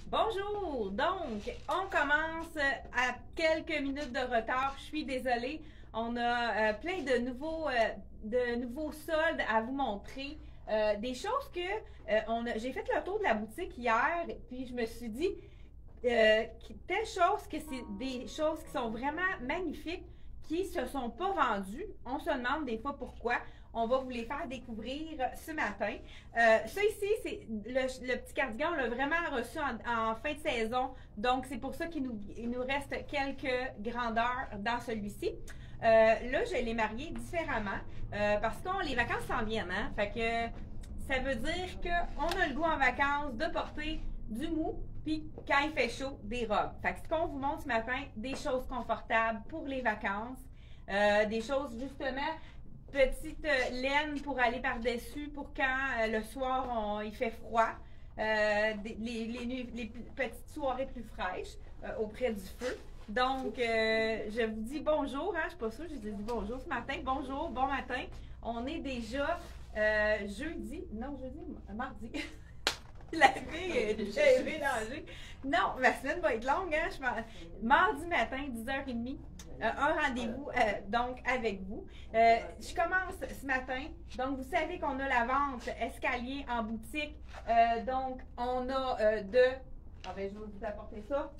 Bonjour! Donc, on commence à quelques minutes de retard. Je suis désolée. On a plein de nouveaux soldes à vous montrer. Des choses que j'ai fait le tour de la boutique hier, puis je me suis dit, telle chose que c'est des choses qui sont vraiment magnifiques, qui se sont pas vendues. On se demande des fois pourquoi. On va vous les faire découvrir ce matin. Ça ici, c'est le petit cardigan, on l'a vraiment reçu en fin de saison. Donc, c'est pour ça qu'il nous reste quelques grandeurs dans celui-ci. Là, je l'ai marié différemment parce que les vacances s'en viennent. Hein? Fait que ça veut dire qu'on a le goût en vacances de porter du mou, puis quand il fait chaud, des robes. Fait que ce qu'on vous montre ce matin, des choses confortables pour les vacances, des choses justement, petite laine pour aller par-dessus pour quand le soir il fait froid, les petites soirées plus fraîches auprès du feu. Donc, je vous dis bonjour, hein, je ne suis pas sûre, je vous ai dit bonjour ce matin. Bonjour, bon matin. On est déjà mardi. La fille, j'ai mélangé. Non, ma semaine va être longue, hein? Mardi matin, 10h30, un rendez-vous donc avec vous. Je commence ce matin. Donc, vous savez qu'on a la vente escalier en boutique. Donc, on a je vais vous apporter ça.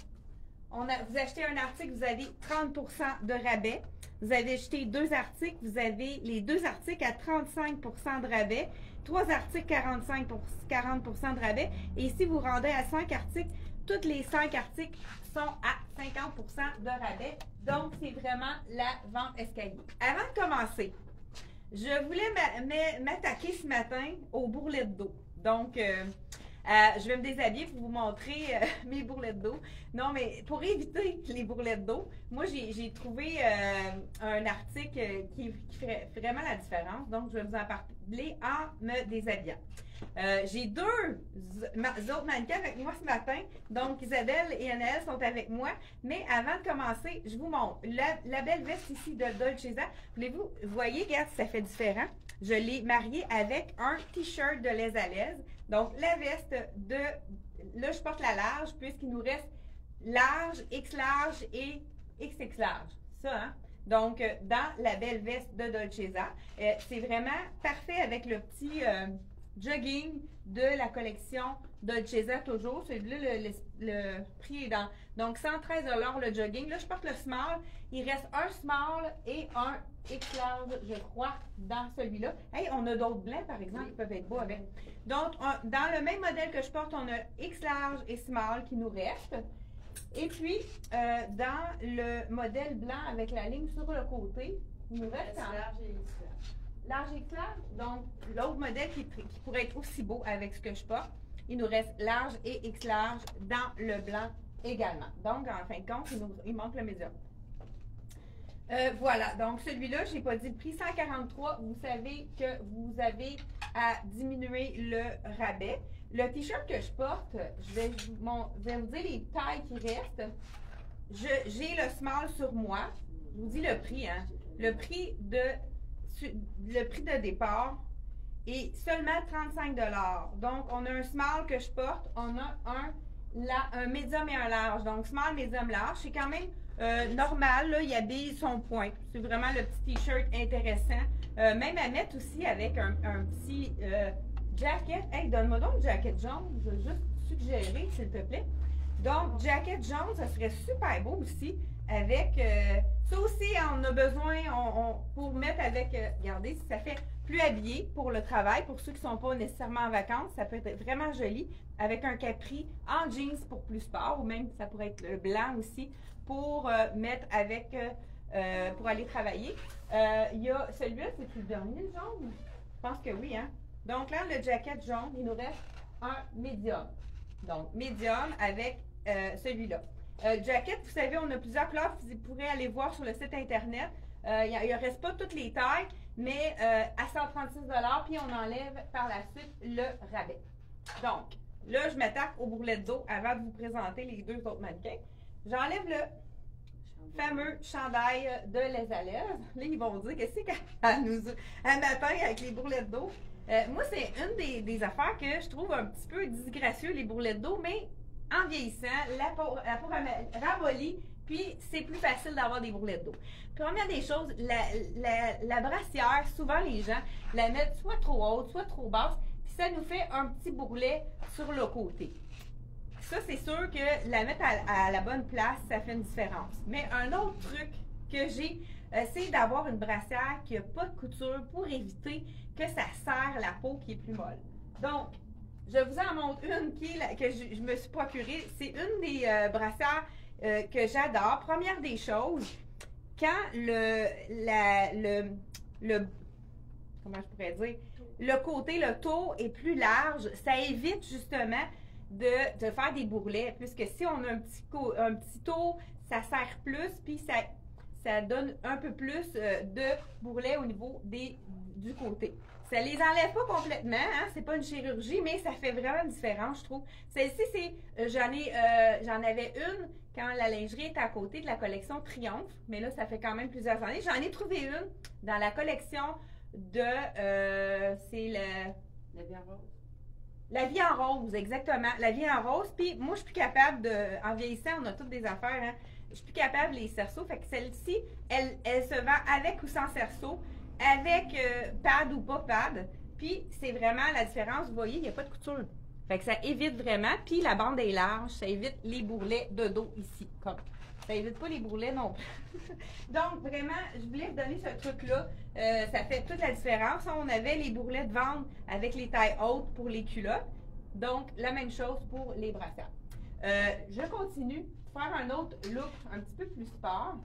Vous achetez un article, vous avez 30% de rabais. Vous avez acheté deux articles, vous avez les deux articles à 35% de rabais. 3 articles, 40% de rabais. Et si vous rendez à 5 articles, tous les 5 articles sont à 50% de rabais. Donc, c'est vraiment la vente escalier. Avant de commencer, je voulais m'attaquer ce matin aux bourrelettes d'eau. Donc, je vais me déshabiller pour vous montrer mes bourrelettes d'eau. Non, mais pour éviter les bourrelettes d'eau, moi, j'ai trouvé un article qui ferait vraiment la différence. Donc, je vais vous en parler en me déshabillant. J'ai deux autres mannequins avec moi ce matin. Donc, Isabelle et Anaëlle sont avec moi. Mais avant de commencer, je vous montre la belle veste ici de Dolce & Voulez-vous, voyez, regarde, ça fait différent. Je l'ai mariée avec un t-shirt de Les à l'aise. Donc, la veste là, je porte la large puisqu'il nous reste large, X large et XX large. Ça, hein? Donc, dans la belle veste de Dolce & c'est vraiment parfait avec le petit jogging de la collection Dolce & toujours. Celui-là, le prix est dans... Donc, 113 $ le jogging. Là, je porte le small. Il reste un small et un X large, je crois, dans celui-là. Hey, on a d'autres blancs, par exemple, qui peuvent être beaux avec. Donc, dans le même modèle que je porte, on a X large et small qui nous restent. Et puis, dans le modèle blanc avec la ligne sur le côté, il nous reste large et X large. Large et X large. Donc, l'autre modèle qui pourrait être aussi beau avec ce que je porte, il nous reste large et X large dans le blanc également. Donc, en fin de compte, il manque le médium. Voilà, donc celui-là, je n'ai pas dit le prix, 143. Vous savez que vous avez à diminuer le rabais. Le t-shirt que je porte, je vais vous dire les tailles qui restent. J'ai le small sur moi. Je vous dis le prix, hein. Le prix de départ est seulement 35 $. Donc, on a un small que je porte, on a un médium et un large. Donc, small, médium, large. C'est quand même normal, là, il habille son point. C'est vraiment le petit t-shirt intéressant. Même à mettre aussi avec un petit jacket. Hey, donne-moi donc le jacket jaune. Je veux juste suggérer, s'il te plaît. Donc, jacket jaune, ça serait super beau aussi. Avec ça aussi, on a besoin pour mettre avec, regardez, ça fait plus habillé pour le travail. Pour ceux qui ne sont pas nécessairement en vacances, ça peut être vraiment joli. Avec un capri en jeans pour plus sport, ou même ça pourrait être le blanc aussi pour mettre avec, pour aller travailler. Il y a celui-là, c'est le dernier, le jaune? Je pense que oui, hein? Donc là, le jacket jaune, il nous reste un médium. Donc, médium avec celui-là. Jacket, vous savez, on a plusieurs couleurs. Vous pourrez aller voir sur le site Internet. Il ne reste pas toutes les tailles, mais à 136 $, puis on enlève par la suite le rabais. Donc, là, je m'attaque aux bourrelettes d'eau avant de vous présenter les deux autres mannequins. J'enlève le fameux chandail de Les à l'aise. Là, ils vont dire qu'est-ce qu'elle m'appelle avec les bourrelettes d'eau. Moi, c'est une des affaires que je trouve un petit peu disgracieux, les bourrelettes d'eau, mais en vieillissant, la peau ramollit, puis c'est plus facile d'avoir des bourrelets d'eau. Première des choses, la brassière, souvent les gens la mettent soit trop haute, soit trop basse, puis ça nous fait un petit bourrelet sur le côté. Ça, c'est sûr que la mettre à la bonne place, ça fait une différence. Mais un autre truc que j'ai, c'est d'avoir une brassière qui n'a pas de couture pour éviter que ça serre la peau qui est plus molle. Donc, je vous en montre une que je me suis procurée. C'est une des brassières que j'adore. Première des choses, quand comment je pourrais dire, le côté, le tour est plus large, ça évite justement de faire des bourrelets, puisque si on a un petit tour, ça serre plus, puis ça donne un peu plus de bourrelets au niveau du côté. Ça les enlève pas complètement, hein? C'est pas une chirurgie, mais ça fait vraiment une différence, je trouve. Celle-ci, j'en avais une quand la lingerie était à côté de la collection Triomphe, mais là, ça fait quand même plusieurs années. J'en ai trouvé une dans la collection de, c'est La vie en rose. La vie en rose, exactement. La vie en rose. Puis moi, je suis plus capable en vieillissant, on a toutes des affaires, hein? Je suis plus capable les cerceaux. Fait que celle-ci, elle se vend avec ou sans cerceau, avec pad ou pas pad. Puis c'est vraiment la différence. Vous voyez, il n'y a pas de couture. Fait que ça évite vraiment. Puis la bande est large, ça évite les bourrelets de dos ici. Comme. Ça évite pas les bourrelets non plus. Donc, vraiment, je voulais vous donner ce truc-là. Ça fait toute la différence. On avait les bourrelets de ventre avec les tailles hautes pour les culottes. Donc, la même chose pour les brassières. Je continue pour faire un autre look un petit peu plus sport.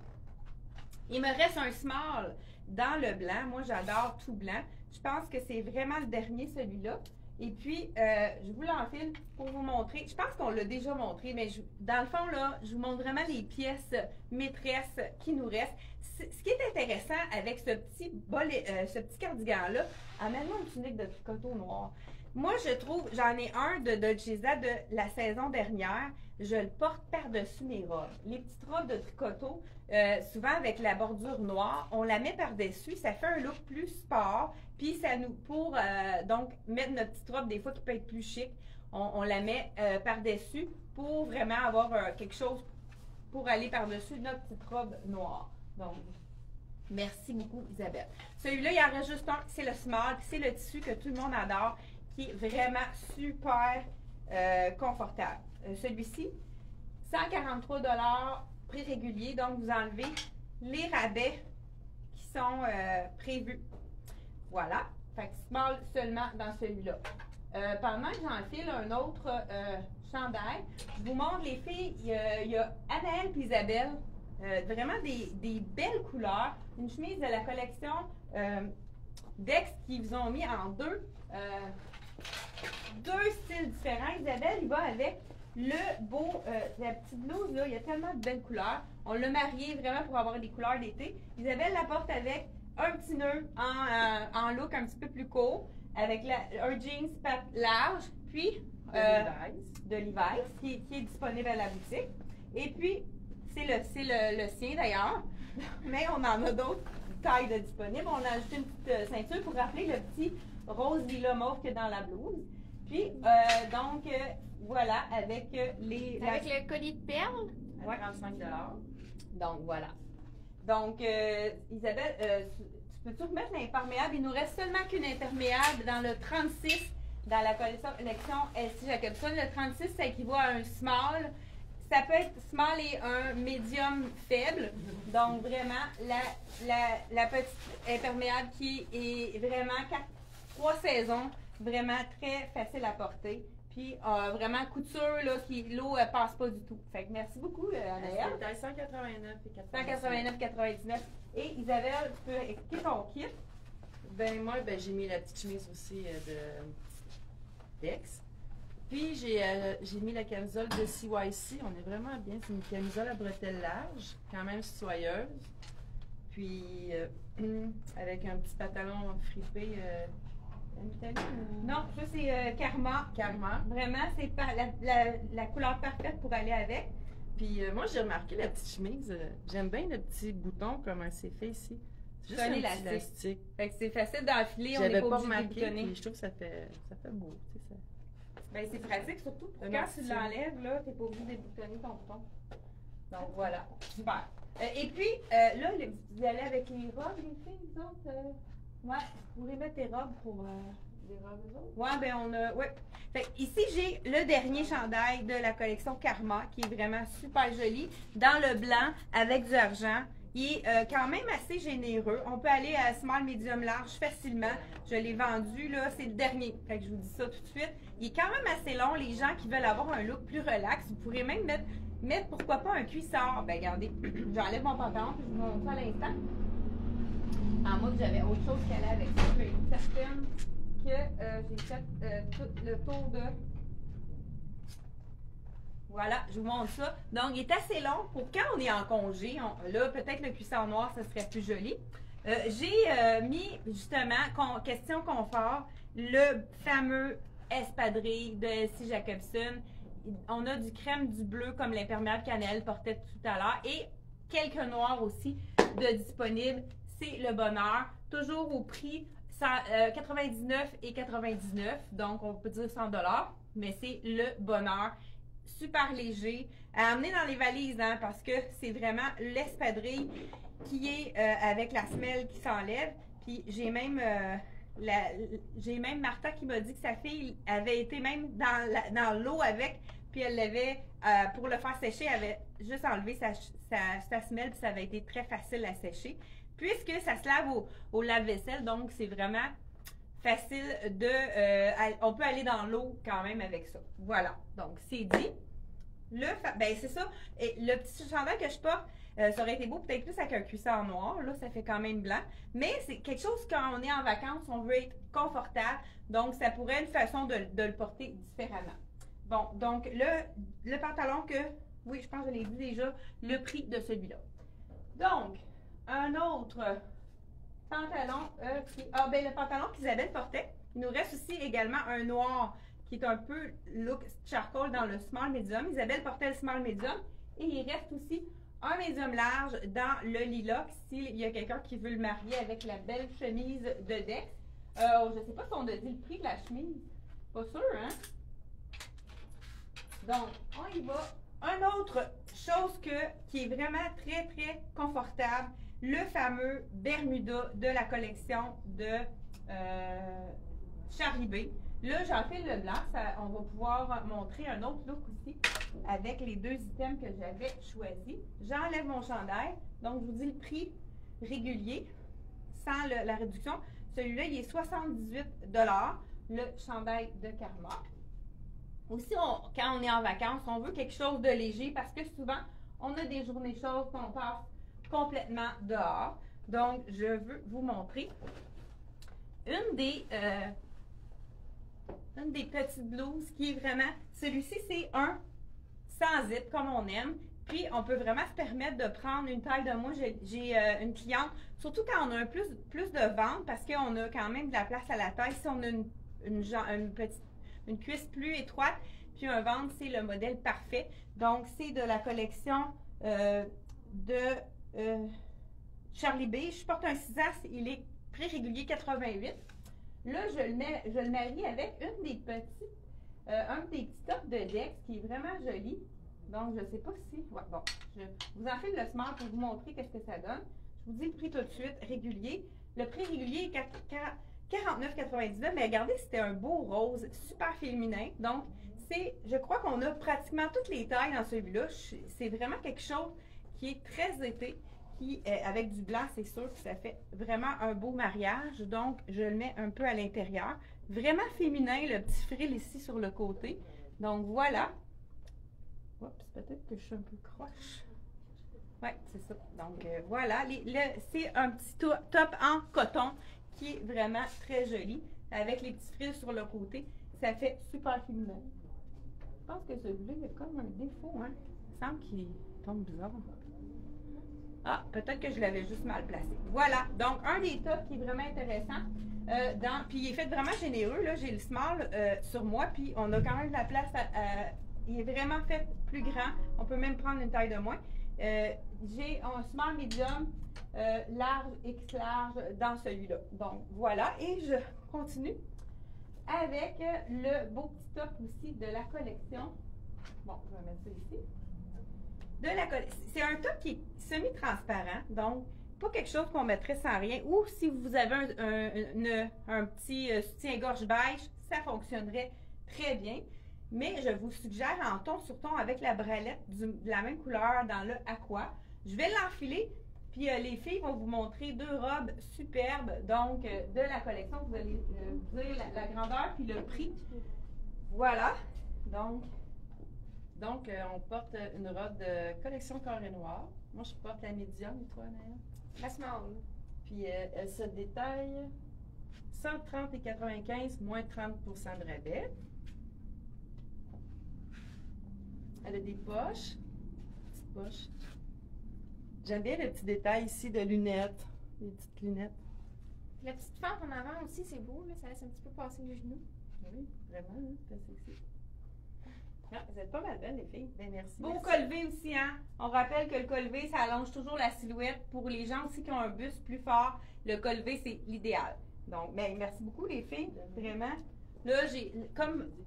Il me reste un small dans le blanc. Moi, j'adore tout blanc. Je pense que c'est vraiment le dernier, celui-là. Et puis, je vous l'enfile pour vous montrer. Je pense qu'on l'a déjà montré, mais dans le fond, là, je vous montre vraiment les pièces maîtresses qui nous restent. Ce qui est intéressant avec ce petit cardigan-là, amène-moi une tunique de tricoteau noir. Moi, je trouve, j'en ai un de Dolce Vita de la saison dernière. Je le porte par-dessus mes robes. Les petites robes de tricoteau, souvent avec la bordure noire, on la met par-dessus. Ça fait un look plus sport. Puis, ça nous, pour donc mettre notre petite robe, des fois, qui peut être plus chic, on la met par-dessus pour vraiment avoir quelque chose pour aller par-dessus notre petite robe noire. Donc, merci beaucoup, Isabelle. Celui-là, il en reste juste un. C'est le small. C'est le tissu que tout le monde adore, qui est vraiment super confortable. Celui-ci, 143 $ prix régulier. Donc, vous enlevez les rabais qui sont prévus. Voilà. Fait que small seulement dans celui-là. Pendant que j'enfile un autre chandail, je vous montre les filles. Il y a Anaëlle et Isabelle. Vraiment des belles couleurs. Une chemise de la collection Dex qui vous ont mis en deux styles différents. Isabelle, il va avec le beau, la petite blouse, là, il y a tellement de belles couleurs. On l'a marié vraiment pour avoir des couleurs d'été. Isabelle la porte avec un petit nœud en look un petit peu plus court, avec un jeans large, puis de Levi's qui est disponible à la boutique. Et puis, c'est le sien d'ailleurs, mais on en a d'autres tailles de disponibles. On a ajouté une petite ceinture pour rappeler le petit rose lilas mauve qu'il y a dans la blouse. Puis, donc, voilà, avec le collier de perles? Ouais. 35 $. Donc, voilà. Donc, Isabelle, tu peux-tu remettre l'imperméable? Il nous reste seulement qu'une imperméable dans le 36, dans la collection Elsie Jacobson. Le 36, ça équivaut à un small. Ça peut être small et un médium faible. Donc, vraiment, la petite imperméable qui est vraiment 3 saisons, vraiment très facile à porter. Puis, vraiment, couture, là, l'eau ne passe pas du tout. Fait que merci beaucoup, Anaëlle. C'est taille 189 et 189,99. Et Isabelle, tu peux expliquer ton kit? Ben, moi, j'ai mis la petite chemise aussi de Dex. Puis, j'ai mis la camisole de CYC. On est vraiment bien. C'est une camisole à bretelles larges, quand même soyeuse. Puis, avec un petit pantalon fripé. Non, ça c'est Karma. Karma. Vraiment, c'est la couleur parfaite pour aller avec. Puis moi, j'ai remarqué la petite chemise. J'aime bien le petit bouton comme c'est fait ici. C'est juste un élastique. Fait que c'est facile d'enfiler, on J'avais n'est pas pas obligé de remarqué, boutonner. puis je trouve que ça fait beau. Tu sais, Ben, c'est pratique, surtout Un quand mortier. tu l'enlèves, là, t'es pas obligé de déboutonner ton bouton. Donc, voilà. Super. Et puis, là, vous allez avec les robes, les filles, vous autres? Ouais, vous pourrez mettre tes robes pour... Les robes, eux autres? Ouais, ben on a... Ouais. Fait que ici, j'ai le dernier chandail de la collection Karma, qui est vraiment super joli, dans le blanc, avec du argent. Il est quand même assez généreux. On peut aller à small, medium, large facilement. Je l'ai vendu, là, c'est le dernier. Fait que je vous dis ça tout de suite. Il est quand même assez long. Les gens qui veulent avoir un look plus relax, vous pourrez même mettre pourquoi pas un cuissard. Ben regardez, j'enlève mon pantalon puis je vous montre ça à l'instant. En moi, j'avais autre chose qui allait avec ça. Je vais être certaine que j'ai fait tout le tour de... Voilà, je vous montre ça. Donc, il est assez long pour quand on est en congé. Là, peut-être le cuissard noir, ça serait plus joli. J'ai mis, justement, question confort, le fameux espadrille de Elsie Jacobson. On a du crème, du bleu, comme l'imperméable cannelle portait tout à l'heure. Et quelques noirs aussi de disponibles. C'est le bonheur. Toujours au prix 99 et 99. Donc, on peut dire 100 $. Mais c'est le bonheur. Super léger, à amener dans les valises, hein, parce que c'est vraiment l'espadrille qui est avec la semelle qui s'enlève. Puis j'ai même Martha qui m'a dit que sa fille avait été même dans l'eau avec, puis elle l'avait, pour le faire sécher, elle avait juste enlevé sa semelle, puis ça avait été très facile à sécher. Puisque ça se lave au lave-vaisselle, donc c'est vraiment facile on peut aller dans l'eau quand même avec ça. Voilà, donc c'est dit. Ben c'est ça. Et le petit chandail que je porte, ça aurait été beau peut-être plus avec un cuissard noir. Là, ça fait quand même blanc. Mais c'est quelque chose quand on est en vacances, on veut être confortable. Donc, ça pourrait être une façon de le porter différemment. Bon, donc le pantalon oui, je pense que je l'ai dit déjà, le prix de celui-là. Donc, un autre pantalon ben le pantalon qu'Isabelle portait. Il nous reste aussi également un noir qui est un peu look charcoal dans le small medium. Isabelle portait le small medium. Et il reste aussi un médium large dans le lilas s'il y a quelqu'un qui veut le marier avec la belle chemise de Dex. Je ne sais pas si on a dit le prix de la chemise. Pas sûr, hein? Donc, on y va. Une autre chose qui est vraiment très, très confortable, le fameux Bermuda de la collection de Charlie B. Là, j'enfile le blanc. On va pouvoir montrer un autre look aussi avec les deux items que j'avais choisis. J'enlève mon chandail. Donc, je vous dis le prix régulier sans la réduction. Celui-là, il est 78 $, le chandail de Karma. Aussi, quand on est en vacances, on veut quelque chose de léger parce que souvent, on a des journées chaudes qu'on passe complètement dehors. Donc, je veux vous montrer une des petites blouses qui est vraiment... Celui-ci, c'est un sans zip, comme on aime. Puis, on peut vraiment se permettre de prendre une taille de moi. J'ai une cliente, surtout quand on a plus de ventre, parce qu'on a quand même de la place à la taille. Si on a une cuisse plus étroite, puis un ventre, c'est le modèle parfait. Donc, c'est de la collection de Charlie B. Je porte un 6 as, il est très régulier, 88. Là, je le marie avec un des petits tops de Dex qui est vraiment joli. Donc, je ne sais pas si... Ouais, bon, je vous enfile le smart pour vous montrer qu'est-ce que ça donne. Je vous dis le prix tout de suite, régulier. Le prix régulier est 49,99, mais regardez, c'était un beau rose, super féminin. Donc, je crois qu'on a pratiquement toutes les tailles dans celui-là. C'est vraiment quelque chose qui est très été, avec du blanc, c'est sûr que ça fait vraiment un beau mariage. Donc, je le mets un peu à l'intérieur. Vraiment féminin, le petit frill ici sur le côté. Donc, voilà. Oups, peut-être que je suis un peu croche. Oui, c'est ça. Donc, voilà. C'est un petit top en coton qui est vraiment très joli, avec les petits frills sur le côté. Ça fait super féminin. Je pense que celui-là, il y a comme un défaut, hein? Il me semble qu'il tombe bizarre. Ah, peut-être que je l'avais juste mal placé. Voilà. Donc, un des tops qui est vraiment intéressant. Puis, il est fait vraiment généreux. Là, j'ai le small sur moi, puis on a quand même de la place il est vraiment fait plus grand. On peut même prendre une taille de moins. J'ai un small medium large, X large dans celui-là. Donc, voilà. Et je continue avec le beau petit top aussi de la collection. Bon, je vais mettre ça ici. C'est un top qui est semi-transparent, donc pas quelque chose qu'on mettrait sans rien. Ou si vous avez un petit soutien-gorge beige, ça fonctionnerait très bien. Mais je vous suggère en ton sur ton avec la bralette de la même couleur dans le aqua. Je vais l'enfiler, puis les filles vont vous montrer deux robes superbes, donc de la collection. Vous allez dire la grandeur puis le prix. Voilà. Donc, on porte une robe de collection carré noir. Moi, je porte la médium, et toi, Anaëlle? La small. Puis, elle se détaille 130,95 moins 30% de rabais. Elle a des poches. Petites poches. J'aime bien le petit détail ici de lunettes. Les petites lunettes. La petite fente en avant aussi, c'est beau, là, ça laisse un petit peu passer les genoux. Oui, vraiment, hein, c'est sexy. Ah, vous êtes pas mal bonnes, les filles. Ben, merci. Beau merci. col V aussi, hein? On rappelle que le col V, ça allonge toujours la silhouette. Pour les gens aussi qui ont un buste plus fort, le col V, c'est l'idéal. Donc, ben, merci beaucoup, les filles. Vraiment. Là,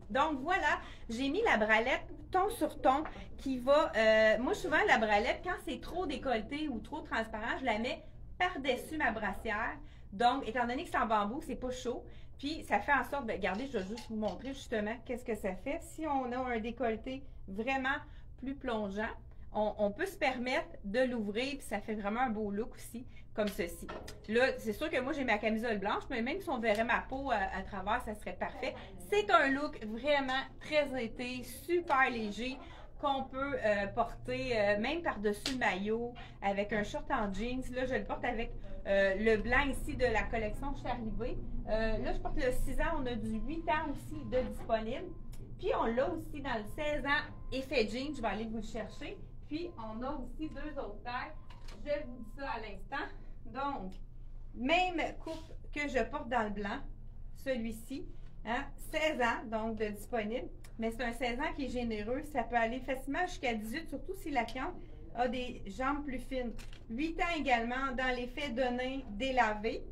donc, voilà, j'ai mis la bralette ton sur ton qui va. Moi, souvent, la bralette, quand c'est trop décolleté ou trop transparent, je la mets par-dessus ma brassière. Donc, étant donné que c'est en bambou, c'est pas chaud. Puis, ça fait en sorte de, regardez, je vais juste vous montrer justement qu'est-ce que ça fait. Si on a un décolleté vraiment plus plongeant, on peut se permettre de l'ouvrir, puis ça fait vraiment un beau look aussi, comme ceci. Là, c'est sûr que moi, j'ai ma camisole blanche, mais même si on verrait ma peau à travers, ça serait parfait. C'est un look vraiment très été, super léger, qu'on peut porter même par-dessus le maillot, avec un short en jeans. Là, je le porte avec le blanc ici de la collection Charlie B. Là, je porte le 6 ans, on a du 8 ans aussi de disponible. Puis, on l'a aussi dans le 16 ans effet jean, je vais aller vous le chercher. Puis, on a aussi deux autres tailles. Je vous dis ça à l'instant. Donc, même coupe que je porte dans le blanc, celui-ci, hein, 16 ans, donc de disponible. Mais c'est un 16 ans qui est généreux. Ça peut aller facilement jusqu'à 18, surtout si la cliente a des jambes plus fines. 8 ans également dans l'effet Donin délavé.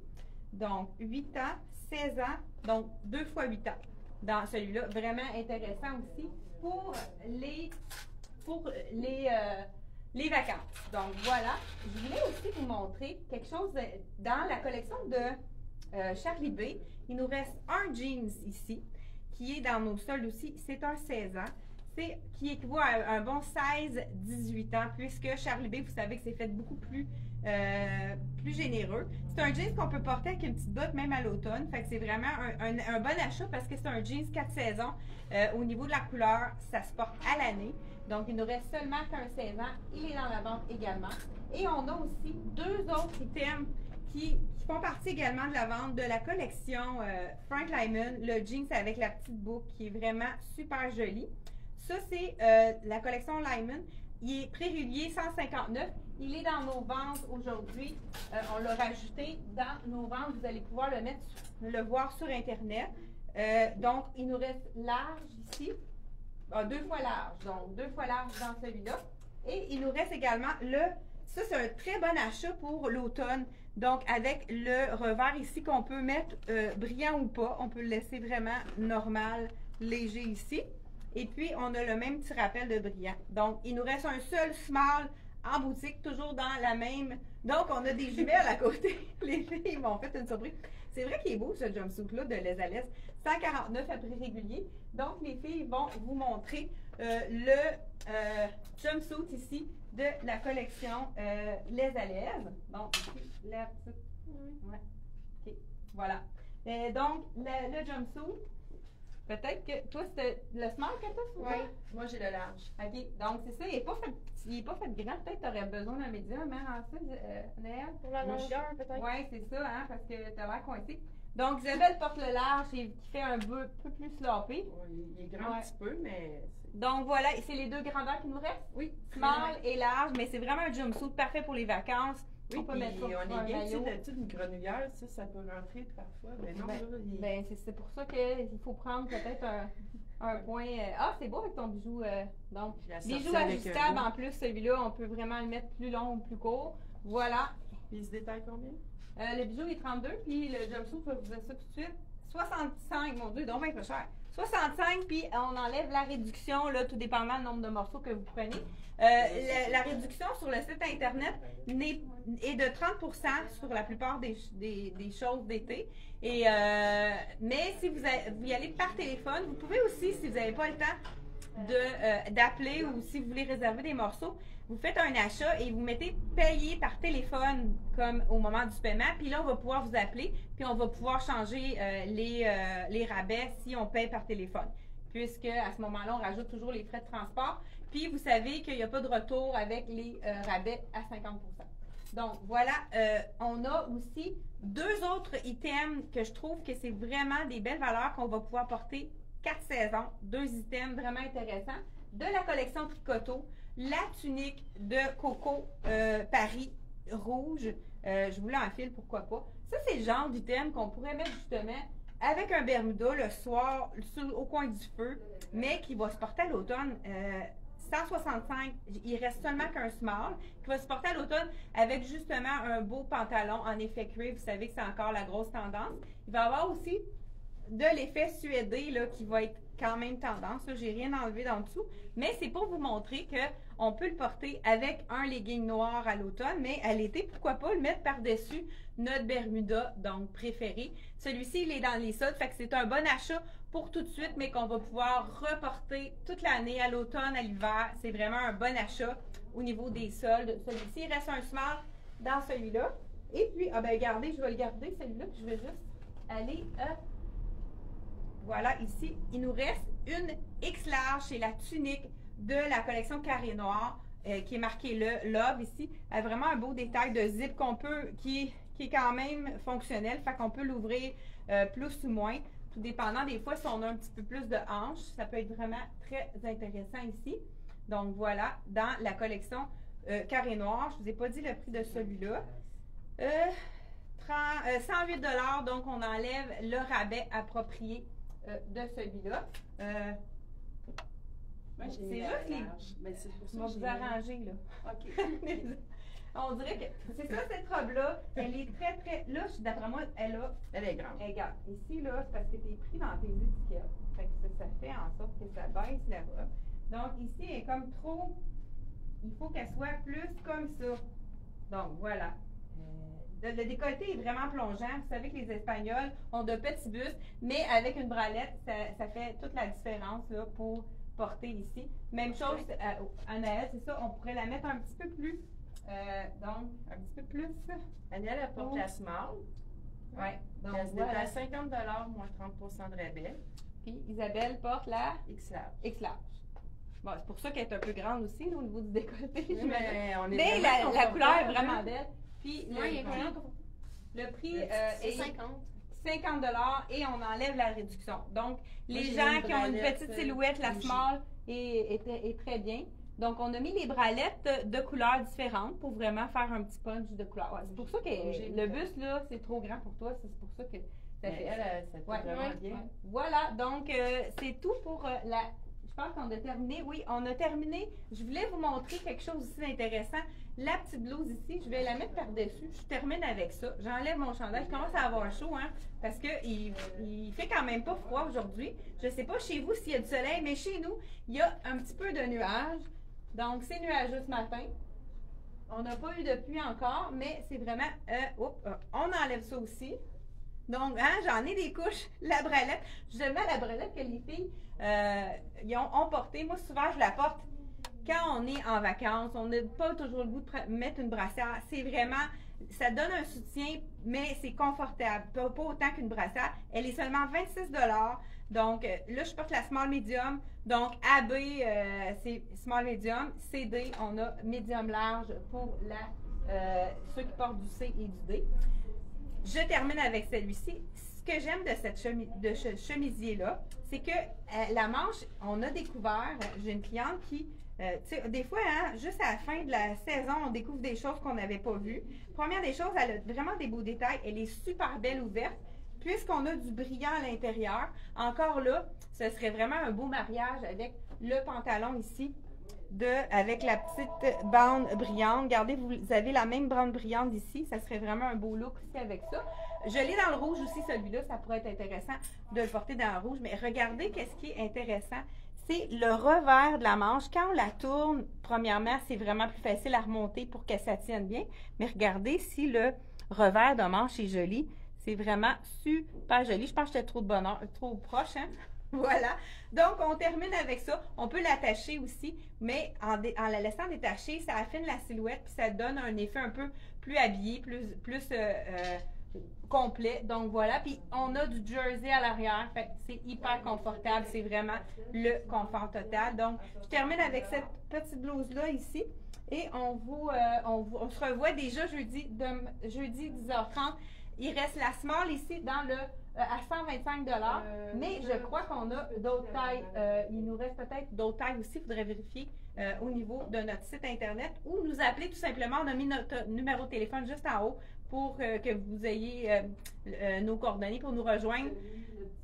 Donc, 8 ans, 16 ans, donc 2 fois 8 ans. Dans celui-là, vraiment intéressant aussi pour les vacances. Donc, voilà. Je voulais aussi vous montrer quelque chose dans la collection de Charlie B. Il nous reste un jeans ici, qui est dans nos soldes aussi. C'est un 16 ans. Qui équivaut à un bon 16-18 ans, puisque Charlie B, vous savez que c'est fait beaucoup plus généreux. C'est un jeans qu'on peut porter avec une petite botte même à l'automne. Fait que c'est vraiment un bon achat parce que c'est un jeans 4 saisons. Au niveau de la couleur, ça se porte à l'année. Donc, il nous reste seulement qu'un 16 ans. Il est dans la vente également. Et on a aussi deux autres items qui font partie également de la vente de la collection Frank Lyman, le jeans avec la petite boucle qui est vraiment super jolie. Ça, c'est la collection Lyman. Il est pré-relié 159. Il est dans nos ventes aujourd'hui. On l'a rajouté dans nos ventes. Vous allez pouvoir le voir sur Internet. Donc, il nous reste large ici. 2 fois large. Donc, 2 fois large dans celui-là. Et il nous reste également ça, c'est un très bon achat pour l'automne. Donc, avec le revers ici qu'on peut mettre brillant ou pas. On peut le laisser vraiment normal, léger ici. Et puis, on a le même petit rappel de brillant. Donc, il nous reste un seul small en boutique, toujours dans la même. Donc, on a des jumelles à côté. Les filles m'ont fait une surprise. C'est vrai qu'il est beau, ce jumpsuit-là de Les Alès. 149 à prix régulier. Donc, les filles vont vous montrer le jumpsuit ici de la collection Les Alès. Donc, ici, la petite. Ouais. OK. Voilà. Donc, le jumpsuit. Peut-être que toi, c'était le small que tu as? Oui. Moi, j'ai le large. OK. Donc, c'est ça. Il n'est pas fait grand. Peut-être que tu aurais besoin d'un médium, hein, en ça, Néa? Pour la longueur, peut-être. Oui, c'est ça, hein, parce que tu as l'air coincé. Donc, Isabelle porte le large et qui fait un peu plus sloppé. Oui, il est grand un petit peu, mais... Donc, voilà. Et c'est les deux grandeurs qui nous restent? Oui. Small et large, mais c'est vraiment un jumpsuit parfait pour les vacances. Oui, on peut mettre ça on sur un est bien maillot. d'habitude une grenouillère, ça peut rentrer parfois, mais non, Ben, c'est pour ça qu'il faut prendre peut-être un point. Ah, c'est beau avec ton bijou. Donc, bijou ajustable en plus, celui-là, on peut vraiment le mettre plus long ou plus court. Voilà. Puis il se détaille combien? Le bijou est 32, puis le jumpsuit, je vais vous dire ça tout de suite, 65, mon Dieu, donc bien pas cher. 65, puis on enlève la réduction, là, tout dépendant du nombre de morceaux que vous prenez. La réduction sur le site Internet est de 30% sur la plupart des choses d'été. Mais si vous y allez par téléphone, vous pouvez aussi, si vous n'avez pas le temps d'appeler ou si vous voulez réserver des morceaux, vous faites un achat et vous mettez payer par téléphone comme au moment du paiement. Puis là, on va pouvoir vous appeler, puis on va pouvoir changer les rabais si on paye par téléphone. Puisque à ce moment-là, on rajoute toujours les frais de transport. Puis vous savez qu'il n'y a pas de retour avec les rabais à 50%. Donc voilà, on a aussi deux autres items que je trouve que c'est vraiment des belles valeurs qu'on va pouvoir porter 4 saisons. Deux items vraiment intéressants de la collection Tricoto. La tunique de Coco Paris rouge. Je voulais en fil, pourquoi pas. Ça, c'est le genre d'item qu'on pourrait mettre justement avec un Bermuda le soir au coin du feu, mais qui va se porter à l'automne. 165, il reste seulement qu'un small, qui va se porter à l'automne avec justement un beau pantalon en effet cuir. Vous savez que c'est encore la grosse tendance. Il va y avoir aussi de l'effet suédé là, qui va être quand même tendance. J'ai rien enlevé d'en dessous, mais c'est pour vous montrer qu'on peut le porter avec un legging noir à l'automne, mais à l'été, pourquoi pas le mettre par-dessus notre Bermuda, donc préféré. Celui-ci, il est dans les soldes, fait que c'est un bon achat pour tout de suite, mais qu'on va pouvoir reporter toute l'année, à l'automne, à l'hiver. C'est vraiment un bon achat au niveau des soldes. Celui-ci, il reste un small dans celui-là. Et puis, ah ben regardez, je vais le garder, celui-là, puis je vais juste aller voilà, ici, il nous reste une X large, c'est la tunique de la collection Carré Noir, qui est marquée Love ici. Elle a vraiment un beau détail de zip qui est quand même fonctionnel, fait qu'on peut l'ouvrir plus ou moins, tout dépendant des fois si on a un petit peu plus de hanches, ça peut être vraiment très intéressant ici. Donc voilà, dans la collection Carré Noir, je ne vous ai pas dit le prix de celui-là. 108 $, donc on enlève le rabais approprié de celui-là. C'est juste les... On va vous arranger, là. OK. On dirait que c'est ça, cette robe-là. Elle est très, très... Là, d'après moi, elle est grande. Elle est grande. Ici, là, c'est parce que tu es pris dans tes étiquettes. Fait que ça fait en sorte que ça baisse la robe. Donc, ici, elle est comme trop... Il faut qu'elle soit plus comme ça. Donc, voilà. Le décolleté est vraiment plongeant. Vous savez que les Espagnols ont de petits bustes, mais avec une bralette, ça fait toute la différence là, pour porter ici. Même chose à Noël, c'est ça, on pourrait la mettre un petit peu plus. Donc, un petit peu plus. Annelle, elle porte la small. Oui. Donc, voilà. À 50 $ moins 30% de rabais. Puis, Isabelle porte la X large. X large. Bon, c'est pour ça qu'elle est un peu grande aussi, là, au niveau du décolleté. Mais la couleur est vraiment belle. Puis le prix c'est est 50 $ et on enlève la réduction. Donc, les gens qui ont une petite silhouette, la small est très bien. Donc, on a mis les bralettes de couleurs différentes pour vraiment faire un petit punch de couleur. Ouais, c'est pour ça que le buste, là, c'est trop grand pour toi. C'est pour ça que ça fait... ça fait vraiment bien. Ouais. Voilà, donc c'est tout pour la... Je pense qu'on a terminé. Oui, on a terminé. Je voulais vous montrer quelque chose aussi d'intéressant. La petite blouse ici, je vais la mettre par-dessus. Je termine avec ça. J'enlève mon chandail. Je commence à avoir chaud, hein, parce qu'il fait quand même pas froid aujourd'hui. Je ne sais pas chez vous s'il y a du soleil, mais chez nous, il y a un petit peu de nuages. Donc, c'est nuageux ce matin. On n'a pas eu de pluie encore, mais c'est vraiment... on enlève ça aussi. Donc, hein, j'en ai des couches. La bralette. Justement, la bralette que les filles ont portée. Moi, souvent, je la porte quand on est en vacances. On n'a pas toujours le goût de mettre une brassière. C'est vraiment... Ça donne un soutien, mais c'est confortable. Pas autant qu'une brassière. Elle est seulement 26 $. Donc, là, je porte la small medium. Donc, AB, c'est small medium. CD, on a medium large pour ceux qui portent du C et du D. Je termine avec celui-ci. Ce que j'aime de ce chemisier-là, c'est que la manche, on a découvert, j'ai une cliente qui, des fois, hein, juste à la fin de la saison, on découvre des choses qu'on n'avait pas vues. Première des choses, elle a vraiment des beaux détails. Elle est super belle ouverte. Puisqu'on a du brillant à l'intérieur, encore là, ce serait vraiment un beau mariage avec le pantalon ici avec la petite bande brillante. Regardez, vous avez la même bande brillante ici. Ça serait vraiment un beau look aussi avec ça. Je l'ai dans le rouge aussi, celui-là. Ça pourrait être intéressant de le porter dans le rouge. Mais regardez qu'est-ce qui est intéressant. C'est le revers de la manche. Quand on la tourne, premièrement, c'est vraiment plus facile à remonter pour que ça tienne bien. Mais regardez si le revers de manche est joli. C'est vraiment super joli. Je pense que j'étais trop de bonheur, trop proche, hein? Voilà. Donc, on termine avec ça. On peut l'attacher aussi, mais en la laissant détacher, ça affine la silhouette puis ça donne un effet un peu plus habillé, plus complet. Donc, voilà. Puis, on a du jersey à l'arrière. Fait que c'est hyper confortable. C'est vraiment le confort total. Donc, je termine avec cette petite blouse-là ici. Et on se revoit déjà jeudi 10h30. Il reste la small ici dans le à 125 $, mais je crois qu'on a d'autres tailles. Il nous reste peut-être d'autres tailles aussi. Il faudrait vérifier au niveau de notre site Internet ou nous appeler tout simplement. On a mis notre numéro de téléphone juste en haut pour que vous ayez nos coordonnées pour nous rejoindre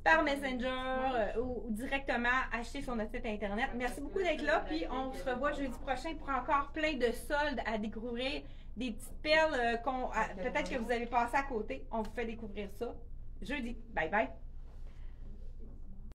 par Messenger ou directement acheter sur notre site Internet. Merci beaucoup d'être là. Puis on se revoit jeudi prochain pour encore plein de soldes à découvrir. Des petites perles peut-être que vous avez passé à côté. On vous fait découvrir ça jeudi. Bye bye!